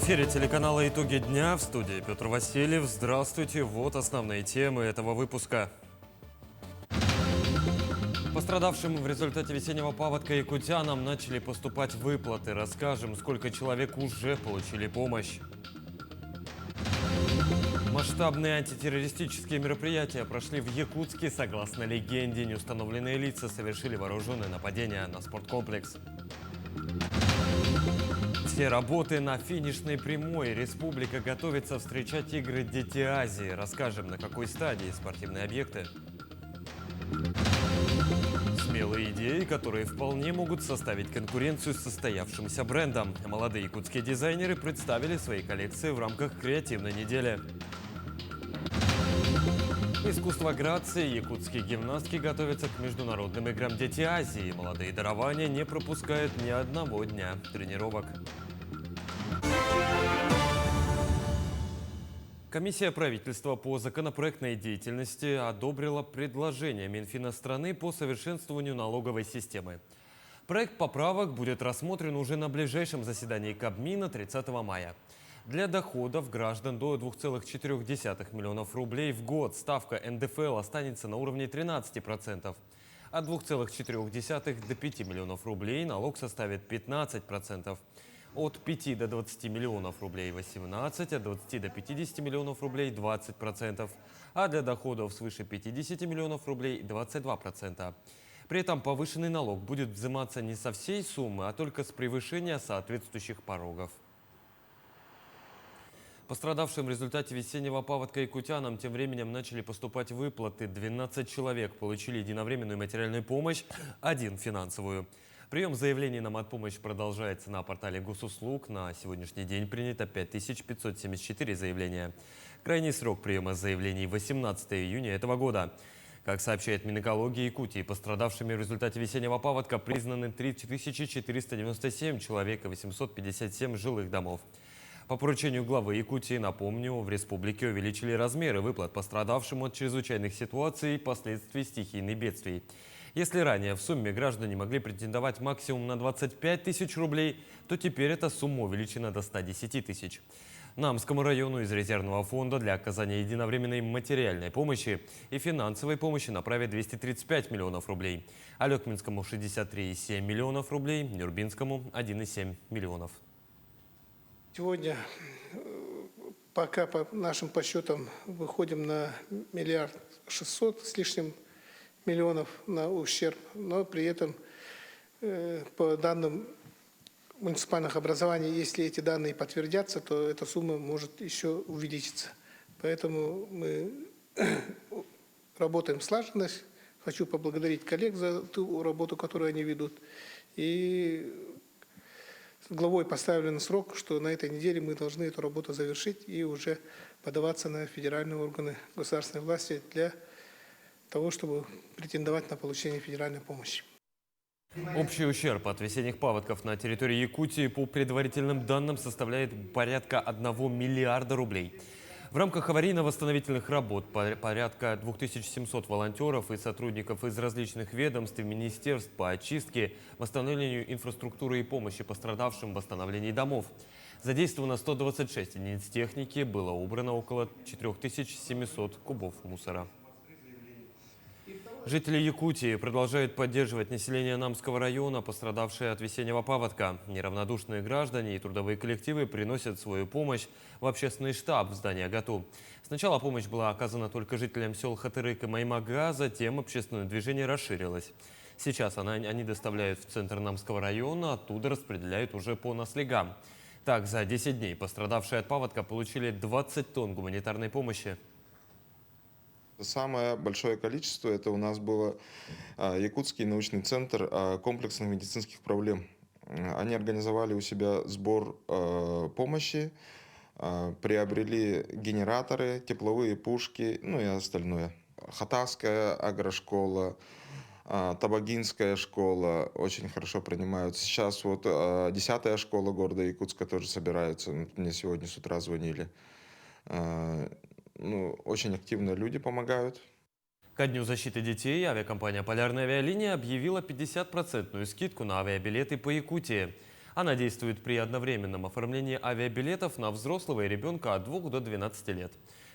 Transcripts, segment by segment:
эфире телеканала «Итоги дня», в студии Петр Васильев. Здравствуйте, вот основные темы этого выпуска. Пострадавшим в результате весеннего паводка якутянам начали поступать выплаты. Расскажем, сколько человек уже получили помощь. Масштабные антитеррористические мероприятия прошли в Якутске. Согласно легенде, неустановленные лица совершили вооруженное нападение на спорткомплекс. Все работы на финишной прямой. Республика готовится встречать игры Дети Азии. Расскажем, на какой стадии спортивные объекты. Смелые идеи, которые вполне могут составить конкуренцию с состоявшимся брендом. Молодые якутские дизайнеры представили свои коллекции в рамках креативной недели. Искусство грации. Якутские гимнастки готовятся к международным играм Дети Азии. Молодые дарования не пропускают ни одного дня тренировок. Комиссия правительства по законопроектной деятельности одобрила предложение Минфина страны по совершенствованию налоговой системы. Проект поправок будет рассмотрен уже на ближайшем заседании Кабмина 30 мая. Для доходов граждан до 2,4 миллионов рублей в год ставка НДФЛ останется на уровне 13%. От 2,4 до 5 миллионов рублей налог составит 15%. От 5 до 20 миллионов рублей 18%, от 20 до 50 миллионов рублей 20%, а для доходов свыше 50 миллионов рублей 22%. При этом повышенный налог будет взиматься не со всей суммы, а только с превышения соответствующих порогов. Пострадавшим в результате весеннего паводка якутянам тем временем начали поступать выплаты. 12 человек получили единовременную материальную помощь, 1 – финансовую. Прием заявлений на матпомощь продолжается на портале госуслуг. На сегодняшний день принято 5574 заявления. Крайний срок приема заявлений – 18 июня этого года. Как сообщает Минэкологии Якутии, пострадавшими в результате весеннего паводка признаны 3497 человек и 857 жилых домов. По поручению главы Якутии, напомню, в республике увеличили размеры выплат пострадавшим от чрезвычайных ситуаций и последствий стихийных бедствий. Если ранее в сумме граждане могли претендовать максимум на 25 тысяч рублей, то теперь эта сумма увеличена до 110 тысяч. Намскому району из резервного фонда для оказания единовременной материальной помощи и финансовой помощи направят 235 миллионов рублей. Алекминскому 63,7 миллионов рублей, Нюрбинскому 1,7 миллионов. Сегодня, пока по нашим подсчетам, выходим на 1 600 с лишним миллионов на ущерб, но при этом по данным муниципальных образований, если эти данные подтвердятся, то эта сумма может еще увеличиться. Поэтому мы работаем слаженно. Хочу поблагодарить коллег за ту работу, которую они ведут. И главой поставлен срок, что на этой неделе мы должны эту работу завершить и уже подаваться на федеральные органы государственной власти для того, чтобы претендовать на получение федеральной помощи. Общий ущерб от весенних паводков на территории Якутии по предварительным данным составляет порядка 1 миллиарда рублей. В рамках аварийно-восстановительных работ порядка 2700 волонтеров и сотрудников из различных ведомств и министерств по очистке, восстановлению инфраструктуры и помощи пострадавшим в восстановлении домов. Задействовано 126 единиц техники, было убрано около 4700 кубов мусора. Жители Якутии продолжают поддерживать население Намского района, пострадавшее от весеннего паводка. Неравнодушные граждане и трудовые коллективы приносят свою помощь в общественный штаб в здании АГАТУ. Сначала помощь была оказана только жителям сел Хатырык и Маймага, затем общественное движение расширилось. Сейчас они доставляют в центр Намского района, оттуда распределяют уже по наслегам. Так, за 10 дней пострадавшие от паводка получили 20 тонн гуманитарной помощи. Самое большое количество это у нас было Якутский научный центр комплексных медицинских проблем. Они организовали у себя сбор помощи, приобрели генераторы, тепловые пушки, ну и остальное. Хатасская агрошкола, Табагинская школа очень хорошо принимают. Сейчас вот 10-я школа города Якутска тоже собираются. Мне сегодня с утра звонили. Очень активно люди помогают. Ко Дню защиты детей авиакомпания «Полярная авиалиния» объявила 50% скидку на авиабилеты по Якутии. Она действует при одновременном оформлении авиабилетов на взрослого и ребенка от 2 до 12 лет.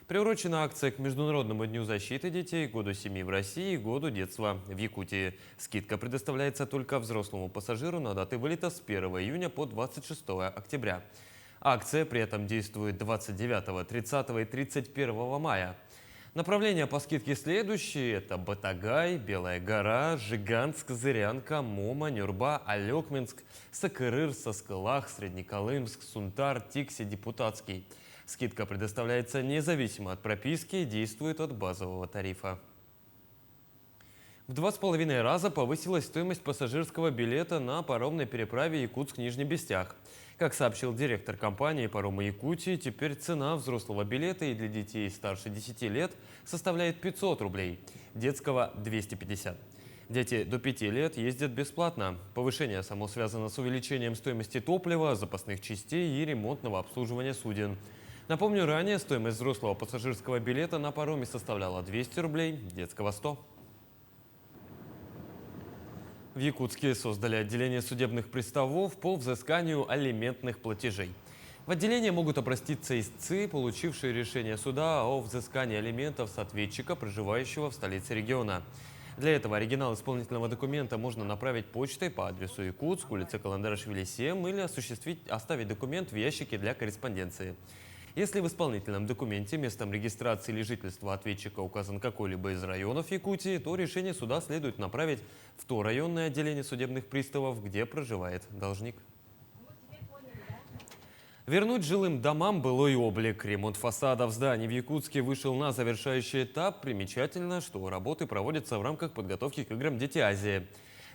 Приурочена акция к Международному дню защиты детей, Году семьи в России и Году детства в Якутии. Скидка предоставляется только взрослому пассажиру на даты вылета с 1 июня по 26 октября. Акция при этом действует 29, 30 и 31 мая. Направления по скидке следующие – это Батагай, Белая гора, Жиганск, Зырянка, Мома, Нюрба, Алекминск, Сакырыр, Саскалах, Среднеколымск, Сунтар, Тикси, Депутатский. Скидка предоставляется независимо от прописки и действует от базового тарифа. В 2,5 раза повысилась стоимость пассажирского билета на паромной переправе Якутск-Нижний Бестях. Как сообщил директор компании «Паромы Якутии», теперь цена взрослого билета и для детей старше 10 лет составляет 500 рублей, детского – 250. Дети до 5 лет ездят бесплатно. Повышение само связано с увеличением стоимости топлива, запасных частей и ремонтного обслуживания суден. Напомню, ранее стоимость взрослого пассажирского билета на пароме составляла 200 рублей, детского – 100. В Якутске создали отделение судебных приставов по взысканию алиментных платежей. В отделение могут обратиться истцы, получившие решение суда о взыскании алиментов с ответчика, проживающего в столице региона. Для этого оригинал исполнительного документа можно направить почтой по адресу Якутск, улица Каландарашвили, 7 или оставить документ в ящике для корреспонденции. Если в исполнительном документе местом регистрации или жительства ответчика указан какой-либо из районов Якутии, то решение суда следует направить в то районное отделение судебных приставов, где проживает должник. Вернуть жилым домам былой облик. Ремонт фасадов зданий в Якутске вышел на завершающий этап. Примечательно, что работы проводятся в рамках подготовки к играм «Дети Азии».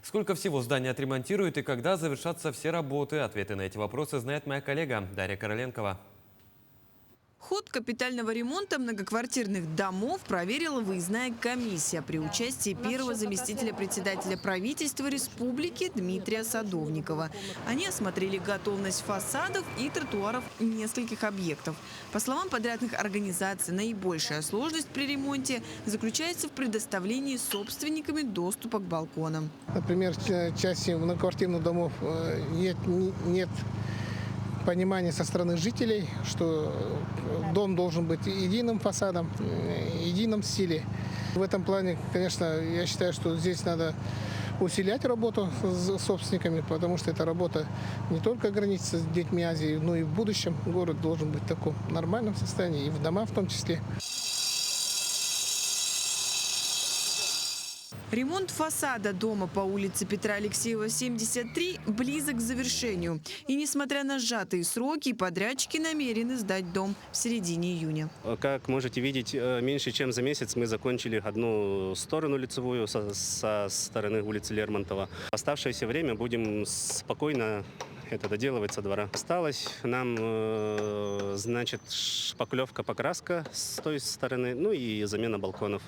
Сколько всего здания отремонтируют и когда завершатся все работы? Ответы на эти вопросы знает моя коллега Дарья Короленкова. Ход капитального ремонта многоквартирных домов проверила выездная комиссия при участии первого заместителя председателя правительства республики Дмитрия Садовникова. Они осмотрели готовность фасадов и тротуаров нескольких объектов. По словам подрядных организаций, наибольшая сложность при ремонте заключается в предоставлении собственниками доступа к балконам. Например, в части многоквартирных домов нет понимание со стороны жителей, что дом должен быть единым фасадом, едином стиле. В этом плане, конечно, я считаю, что здесь надо усилять работу с собственниками, потому что эта работа не только ограничится с детьми Азии, но и в будущем город должен быть в таком нормальном состоянии, и в дома в том числе. Ремонт фасада дома по улице Петра Алексеева, 73 близок к завершению. И несмотря на сжатые сроки, подрядчики намерены сдать дом в середине июня. Как можете видеть, меньше чем за месяц мы закончили одну сторону лицевую со стороны улицы Лермонтова. Оставшееся время будем спокойно это доделывать со двора. Осталось нам, значит, шпаклевка, покраска с той стороны, ну и замена балконов.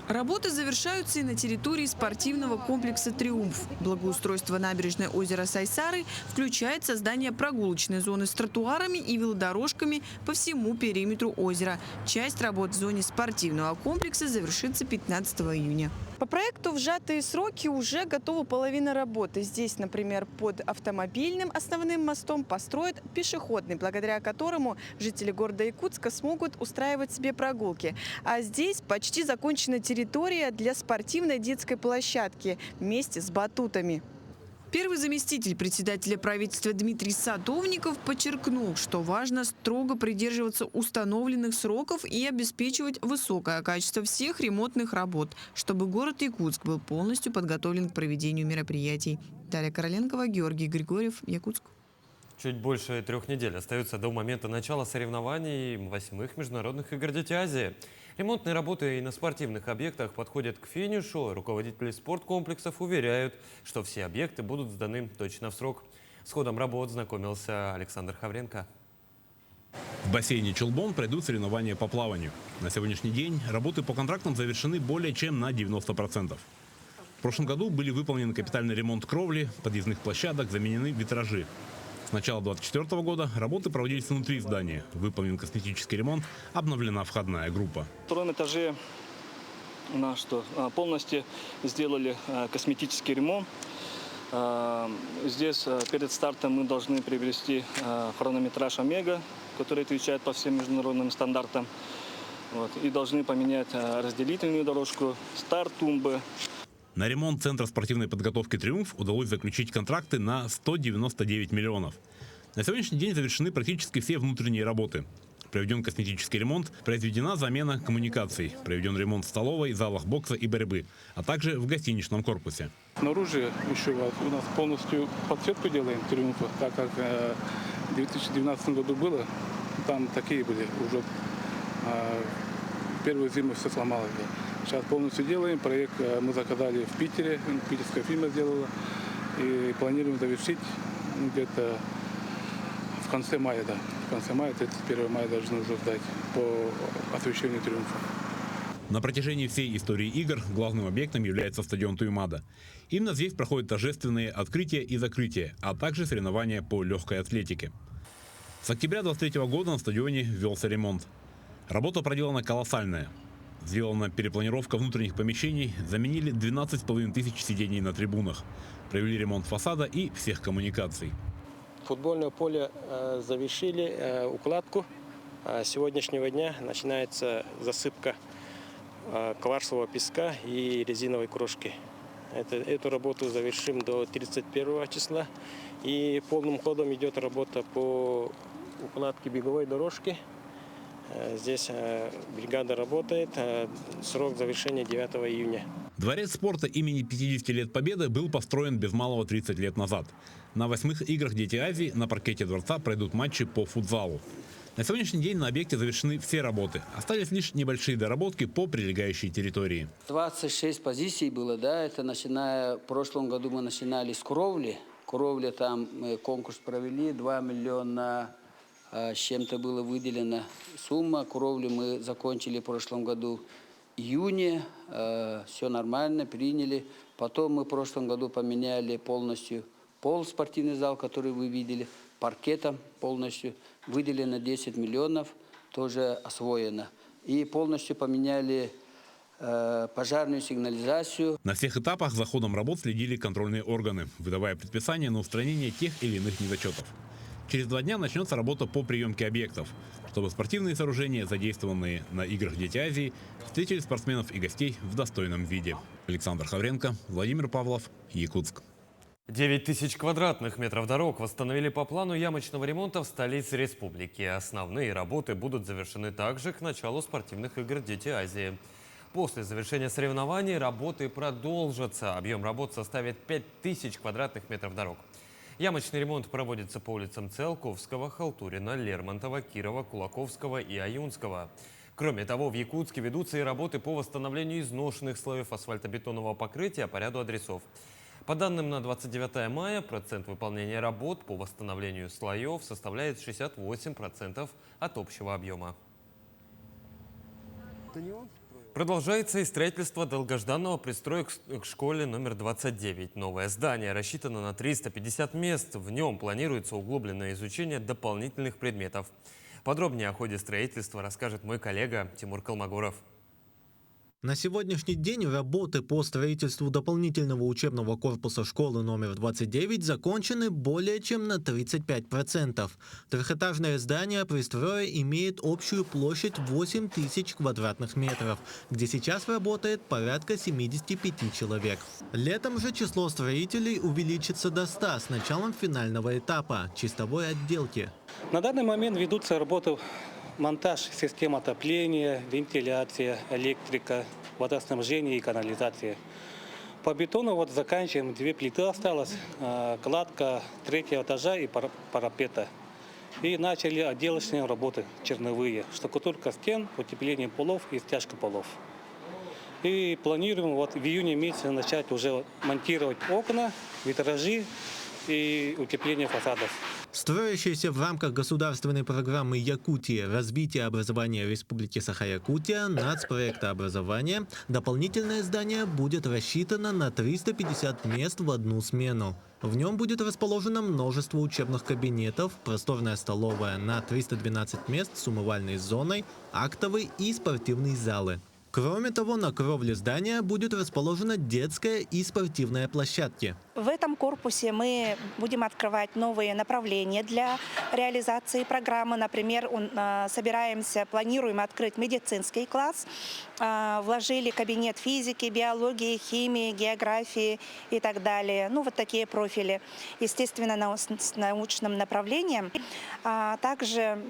Работы завершаются и на территории спортивного комплекса «Триумф». Благоустройство набережной озера Сайсары включает создание прогулочной зоны с тротуарами и велодорожками по всему периметру озера. Часть работ в зоне спортивного комплекса завершится 15 июня. По проекту в сжатые сроки уже готова половина работы. Здесь, например, под автомобильным основным мостом построят пешеходный, благодаря которому жители города Якутска смогут устраивать себе прогулки. А здесь почти закончена территория для спортивной детской площадки вместе с батутами. Первый заместитель председателя правительства Дмитрий Садовников подчеркнул, что важно строго придерживаться установленных сроков и обеспечивать высокое качество всех ремонтных работ, чтобы город Якутск был полностью подготовлен к проведению мероприятий. Дарья Короленкова, Георгий Григорьев, Якутск. Чуть больше 3 недель остается до момента начала соревнований 8-х международных игр «Дети Азии». Ремонтные работы и на спортивных объектах подходят к финишу. Руководители спорткомплексов уверяют, что все объекты будут сданы точно в срок. С ходом работ знакомился Александр Хавренко. В бассейне Чулбон пройдут соревнования по плаванию. На сегодняшний день работы по контрактам завершены более чем на 90%. В прошлом году были выполнены капитальный ремонт кровли, подъездных площадок, заменены витражи. С начала 2024 года работы проводились внутри здания. Выполнен косметический ремонт, обновлена входная группа. На втором этаже полностью сделали косметический ремонт. Здесь перед стартом мы должны приобрести хронометраж «Омега», который отвечает по всем международным стандартам. Вот, и должны поменять разделительную дорожку, старт тумбы. На ремонт Центра спортивной подготовки «Триумф» удалось заключить контракты на 199 миллионов. На сегодняшний день завершены практически все внутренние работы. Проведен косметический ремонт, произведена замена коммуникаций, проведен ремонт в столовой, залах бокса и борьбы, а также в гостиничном корпусе. Снаружи еще у нас полностью подсветку делаем «Триумфа», так как в 2012 году было, там такие были уже. Первую зиму все сломалось. Сейчас полностью делаем. Проект мы заказали в Питере, питерская фирма сделала. И планируем завершить где-то в конце мая, да. В конце мая, 31 мая должны уже сдать по освещению «Триумфа». На протяжении всей истории игр главным объектом является стадион Туймада. Именно здесь проходят торжественные открытия и закрытия, а также соревнования по легкой атлетике. С октября 2023 года на стадионе ввелся ремонт. Работа проделана колоссальная. Сделана перепланировка внутренних помещений, заменили 12,5 тысяч сидений на трибунах, провели ремонт фасада и всех коммуникаций. Футбольное поле завершили укладку. С сегодняшнего дня начинается засыпка кварцевого песка и резиновой крошки. Эту работу завершим до 31 числа. И полным ходом идет работа по укладке беговой дорожки. Здесь бригада работает. Срок завершения 9 июня. Дворец спорта имени 50 лет Победы был построен без малого 30 лет назад. На 8-х играх «Дети Азии» на паркете дворца пройдут матчи по футзалу. На сегодняшний день на объекте завершены все работы. Остались лишь небольшие доработки по прилегающей территории. 26 позиций было, да, это начиная, в прошлом году мы начинали с кровли. Кровля там мы конкурс провели, 2 миллиона с чем-то было выделена сумма. Кровлю мы закончили в прошлом году в июне, все нормально, приняли. Потом мы в прошлом году поменяли полностью пол, спортивный зал, который вы видели, паркетом полностью. Выделено 10 миллионов, тоже освоено. И полностью поменяли пожарную сигнализацию. На всех этапах за ходом работ следили контрольные органы, выдавая предписания на устранение тех или иных недочетов. Через 2 дня начнется работа по приемке объектов, чтобы спортивные сооружения, задействованные на играх «Дети Азии», встретили спортсменов и гостей в достойном виде. Александр Хавренко, Владимир Павлов, Якутск. 9 тысяч квадратных метров дорог восстановили по плану ямочного ремонта в столице республики. Основные работы будут завершены также к началу спортивных игр «Дети Азии». После завершения соревнований работы продолжатся. Объем работ составит 5000 квадратных метров дорог. Ямочный ремонт проводится по улицам Циолковского, Халтурина, Лермонтова, Кирова, Кулаковского и Аюнского. Кроме того, в Якутске ведутся и работы по восстановлению изношенных слоев асфальтобетонного покрытия по ряду адресов. По данным на 29 мая, процент выполнения работ по восстановлению слоев составляет 68% от общего объема. Продолжается и строительство долгожданного пристроя к школе номер 29. Новое здание рассчитано на 350 мест. В нем планируется углубленное изучение дополнительных предметов. Подробнее о ходе строительства расскажет мой коллега Тимур Калмогоров. На сегодняшний день работы по строительству дополнительного учебного корпуса школы номер 29 закончены более чем на 35%. Трехэтажное здание пристроя имеет общую площадь 8000 квадратных метров, где сейчас работает порядка 75 человек. Летом же число строителей увеличится до 100 с началом финального этапа – чистовой отделки. На данный момент ведутся работы монтаж систем отопления, вентиляция, электрика, водоснабжение и канализация. По бетону вот заканчиваем, 2 плиты осталось, кладка 3-го этажа и парапета. И начали отделочные работы черновые, штукатурка стен, утепление полов и стяжка полов. И планируем вот в июне месяце начать уже монтировать окна, витражи и утепление фасадов. Строящаяся в рамках государственной программы «Якутия. Развитие образования Республики Саха-Якутия» нацпроекта образования дополнительное здание будет рассчитано на 350 мест в одну смену. В нем будет расположено множество учебных кабинетов, просторная столовая на 312 мест с умывальной зоной, актовый и спортивные залы. Кроме того, на кровле здания будет расположена детская и спортивная площадки. В этом корпусе мы будем открывать новые направления для реализации программы. Например, планируем открыть медицинский класс. Вложили кабинет физики, биологии, химии, географии и так далее. Ну, вот такие профили. Естественно, с научным направлением. Также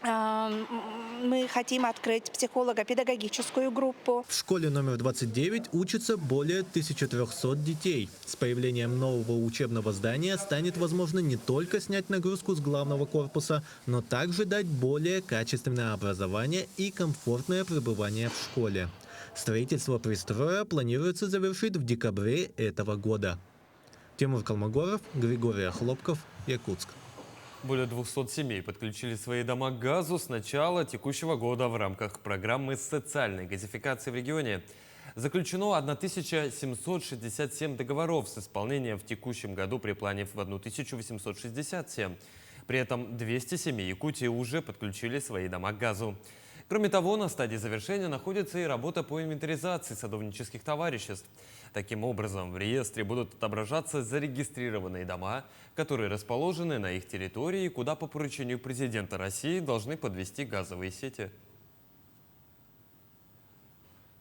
мы хотим открыть психолого-педагогическую группу. В школе номер 29 учатся более 1300 детей. С появлением нового учебного здания станет возможно не только снять нагрузку с главного корпуса, но также дать более качественное образование и комфортное пребывание в школе. Строительство пристроя планируется завершить в декабре этого года. Тимур Калмогоров, Григорий Хлопков, Якутск. Более 200 семей подключили свои дома к газу с начала текущего года в рамках программы социальной газификации в регионе. Заключено 1767 договоров с исполнением в текущем году при плане в 1867. При этом 200 семей Якутии уже подключили свои дома к газу. Кроме того, на стадии завершения находится и работа по инвентаризации садовнических товариществ. Таким образом, в реестре будут отображаться зарегистрированные дома, которые расположены на их территории, куда по поручению президента России должны подвести газовые сети.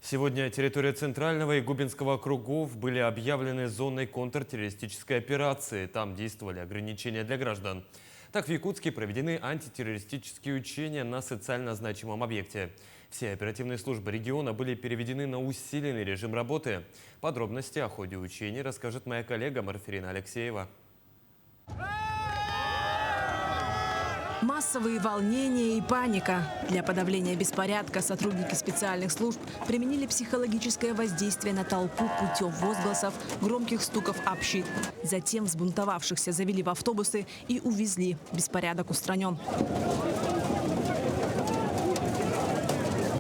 Сегодня территория Центрального и Губинского округов были объявлены зоной контртеррористической операции. Там действовали ограничения для граждан. Так, в Якутске проведены антитеррористические учения на социально значимом объекте. Все оперативные службы региона были переведены на усиленный режим работы. Подробности о ходе учений расскажет моя коллега Марфирина Алексеева. Массовые волнения и паника. Для подавления беспорядка сотрудники специальных служб применили психологическое воздействие на толпу путем возгласов, громких стуков об щит. Затем взбунтовавшихся завели в автобусы и увезли. Беспорядок устранен.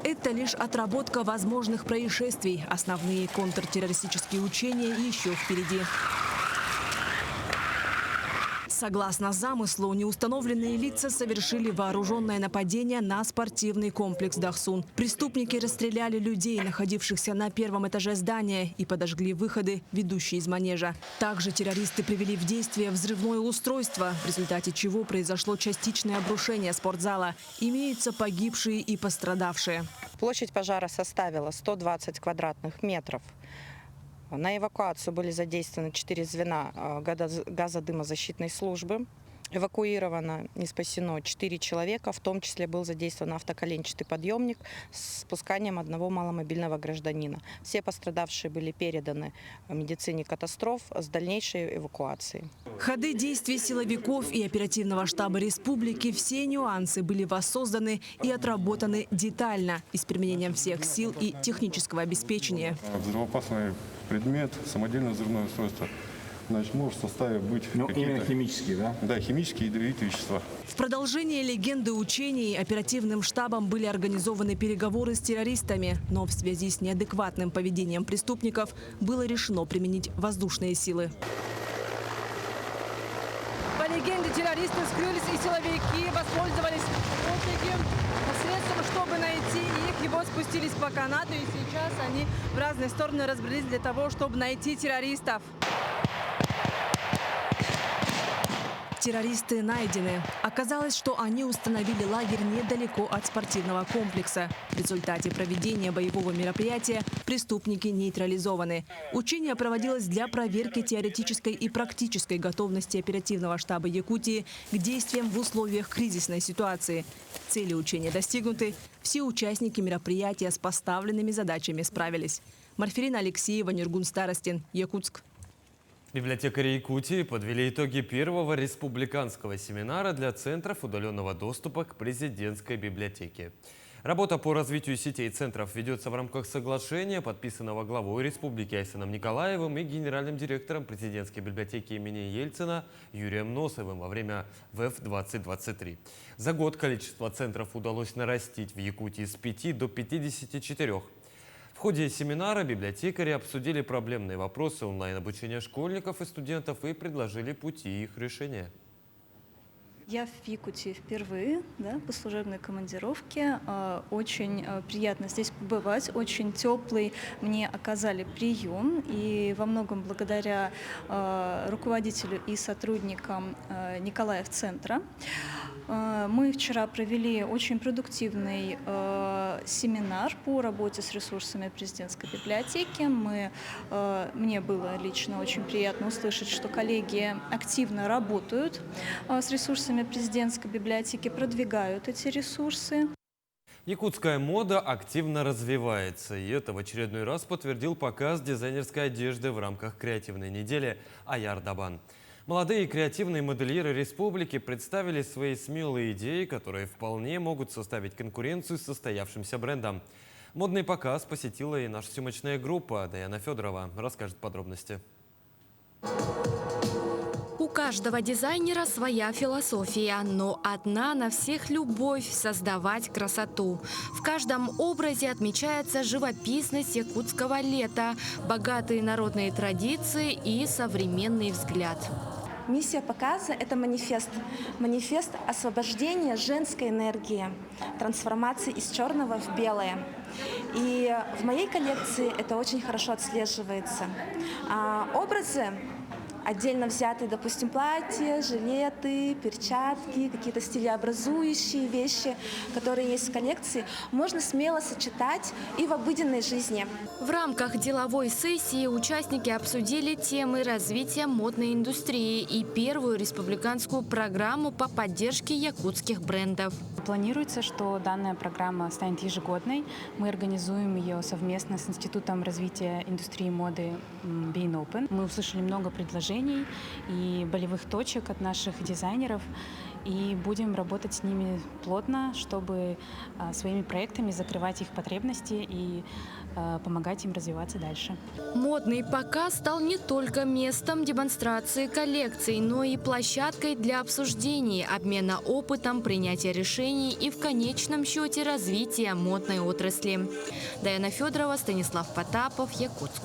Это лишь отработка возможных происшествий. Основные контртеррористические учения еще впереди. Согласно замыслу, неустановленные лица совершили вооруженное нападение на спортивный комплекс «Дахсун». Преступники расстреляли людей, находившихся на первом этаже здания, и подожгли выходы, ведущие из манежа. Также террористы привели в действие взрывное устройство, в результате чего произошло частичное обрушение спортзала. Имеются погибшие и пострадавшие. Площадь пожара составила 120 квадратных метров. На эвакуацию были задействованы 4 звена газодымозащитной службы. Эвакуировано и спасено 4 человека, в том числе был задействован автоколенчатый подъемник с спусканием одного маломобильного гражданина. Все пострадавшие были переданы медицине катастроф с дальнейшей эвакуацией. Ходы действий силовиков и оперативного штаба республики, все нюансы были воссозданы и отработаны детально и с применением всех сил и технического обеспечения. Взрывоопасный предмет, самодельное взрывное устройство. Значит, может в составе быть именно химические, да? Да, химические и ядовитые вещества. В продолжение легенды учений оперативным штабом были организованы переговоры с террористами, но в связи с неадекватным поведением преступников было решено применить воздушные силы. По легенде, террористы скрылись, и силовики воспользовались таким средством, чтобы найти их. Его спустились по канату, и сейчас они в разные стороны разбрелись для того, чтобы найти террористов. Террористы найдены. Оказалось, что они установили лагерь недалеко от спортивного комплекса. В результате проведения боевого мероприятия преступники нейтрализованы. Учение проводилось для проверки теоретической и практической готовности оперативного штаба Якутии к действиям в условиях кризисной ситуации. Цели учения достигнуты. Все участники мероприятия с поставленными задачами справились. Марфирина Алексеева, Нургун Старостин, Якутск. Библиотекари Якутии подвели итоги первого республиканского семинара для центров удаленного доступа к президентской библиотеке. Работа по развитию сетей центров ведется в рамках соглашения, подписанного главой республики Айсеном Николаевым и генеральным директором президентской библиотеки имени Ельцина Юрием Носовым во время ВЭФ-2023. За год количество центров удалось нарастить в Якутии с 5 до 54. В ходе семинара библиотекари обсудили проблемные вопросы онлайн-обучения школьников и студентов и предложили пути их решения. Я в Якутии впервые, да, по служебной командировке. Очень приятно здесь побывать, очень теплый мне оказали прием. И во многом благодаря руководителю и сотрудникам Николаев-центра. Мы вчера провели очень продуктивный семинар по работе с ресурсами президентской библиотеки. Мне было лично очень приятно услышать, что коллеги активно работают с ресурсами президентской библиотеки, продвигают эти ресурсы. Якутская мода активно развивается, и это в очередной раз подтвердил показ дизайнерской одежды в рамках креативной недели «Аяр Дабан». Молодые креативные модельеры республики представили свои смелые идеи, которые вполне могут составить конкуренцию с состоявшимся брендом. Модный показ посетила и наша съемочная группа. Даяна Федорова расскажет подробности. У каждого дизайнера своя философия, но одна на всех любовь – создавать красоту. В каждом образе отмечается живописность якутского лета, богатые народные традиции и современный взгляд. Миссия показа – это манифест освобождения женской энергии, трансформации из черного в белое. И в моей коллекции это очень хорошо отслеживается. Образы отдельно взятые, допустим, платья, жилеты, перчатки, какие-то стилеобразующие вещи, которые есть в коллекции, можно смело сочетать и в обыденной жизни. В рамках деловой сессии участники обсудили темы развития модной индустрии и первую республиканскую программу по поддержке якутских брендов. Планируется, что данная программа станет ежегодной. Мы организуем ее совместно с Институтом развития индустрии моды Bein Open. Мы услышали много предложений и болевых точек от наших дизайнеров. И будем работать с ними плотно, чтобы своими проектами закрывать их потребности и помогать им развиваться дальше. Модный показ стал не только местом демонстрации коллекций, но и площадкой для обсуждений, обмена опытом, принятия решений и в конечном счете развития модной отрасли. Даяна Федорова, Станислав Потапов, Якутск.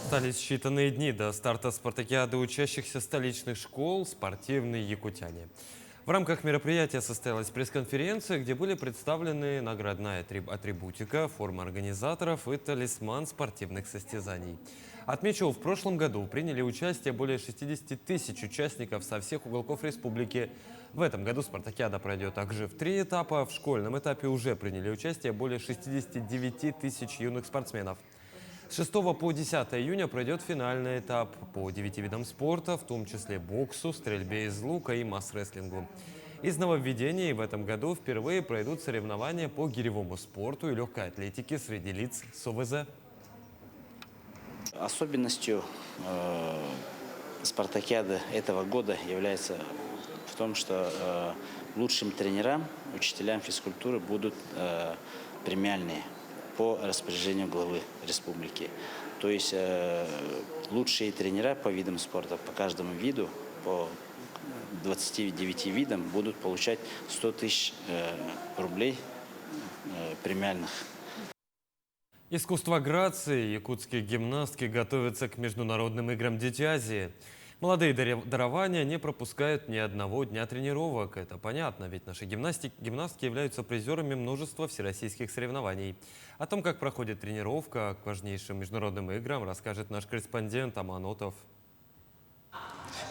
Остались считанные дни до старта спартакиады учащихся столичных школ «Спортивные якутяне». В рамках мероприятия состоялась пресс-конференция, где были представлены наградная атрибутика, форма организаторов и талисман спортивных состязаний. Отмечу, в прошлом году приняли участие более 60 тысяч участников со всех уголков республики. В этом году спартакиада пройдет также в 3 этапа. В школьном этапе уже приняли участие более 69 тысяч юных спортсменов. С 6 по 10 июня пройдет финальный этап по 9 видам спорта, в том числе боксу, стрельбе из лука и масс-рестлингу. Из нововведений в этом году впервые пройдут соревнования по гиревому спорту и легкой атлетике среди лиц с ОВЗ. Особенностью спартакиады этого года является в том, что лучшим тренерам, учителям физкультуры будут премиальные по распоряжению главы республики. То есть лучшие тренера по видам спорта, по каждому виду, по 29 видам будут получать 100 тысяч рублей премиальных. Искусство грации. Якутские гимнастки готовятся к международным играм «Дети Азии». Молодые дарования не пропускают ни одного дня тренировок. Это понятно, ведь наши гимнастки являются призерами множества всероссийских соревнований. О том, как проходит тренировка к важнейшим международным играм, расскажет наш корреспондент Аман Отов.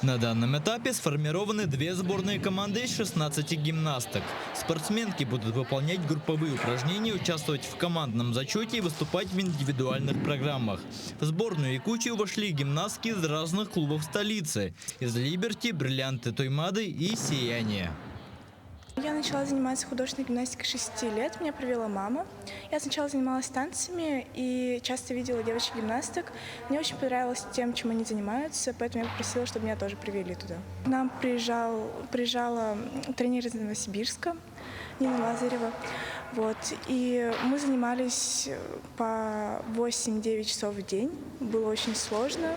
На данном этапе сформированы 2 сборные команды из 16 гимнасток. Спортсменки будут выполнять групповые упражнения, участвовать в командном зачете и выступать в индивидуальных программах. В сборную Якутию вошли гимнастки из разных клубов столицы. Из Либерти, Бриллианты Тоймады и Сияние. Я начала заниматься художественной гимнастикой 6 лет, меня привела мама. Я сначала занималась танцами и часто видела девочек-гимнасток. Мне очень понравилось тем, чем они занимаются, поэтому я попросила, чтобы меня тоже привели туда. К нам приезжала тренер из Новосибирска, Нина Лазарева. И мы занимались по 8-9 часов в день. Было очень сложно.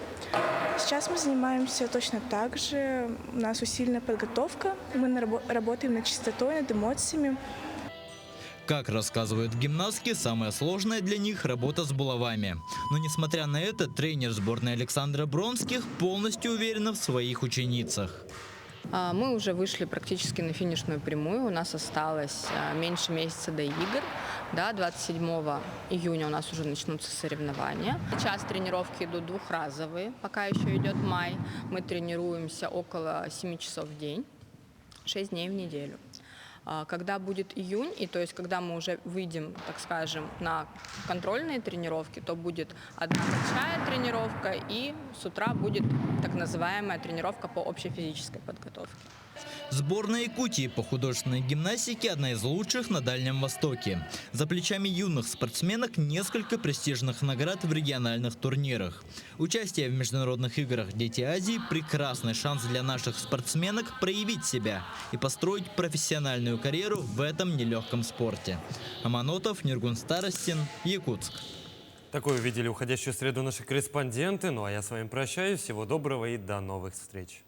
Сейчас мы занимаемся точно так же. У нас усиленная подготовка. Мы работаем над чистотой, над эмоциями. Как рассказывают гимнастки, самое сложное для них – работа с булавами. Но несмотря на это, тренер сборной Александра Бронских полностью уверена в своих ученицах. Мы уже вышли практически на финишную прямую. У нас осталось меньше месяца до игр. Да, 27 июня у нас уже начнутся соревнования. Сейчас тренировки идут двухразовые, пока еще идет май. Мы тренируемся около 7 часов в день, 6 дней в неделю. Когда будет июнь, и то есть когда мы уже выйдем, так скажем, на контрольные тренировки, то будет одна большая тренировка, и с утра будет так называемая тренировка по общей физической подготовке. Сборная Якутии по художественной гимнастике – одна из лучших на Дальнем Востоке. За плечами юных спортсменок несколько престижных наград в региональных турнирах. Участие в международных играх «Дети Азии» – прекрасный шанс для наших спортсменок проявить себя и построить профессиональную карьеру в этом нелегком спорте. Аманотов, Ниргун Старостин, Якутск. Такое увидели уходящую среду наши корреспонденты. Ну а я с вами прощаюсь. Всего доброго и до новых встреч.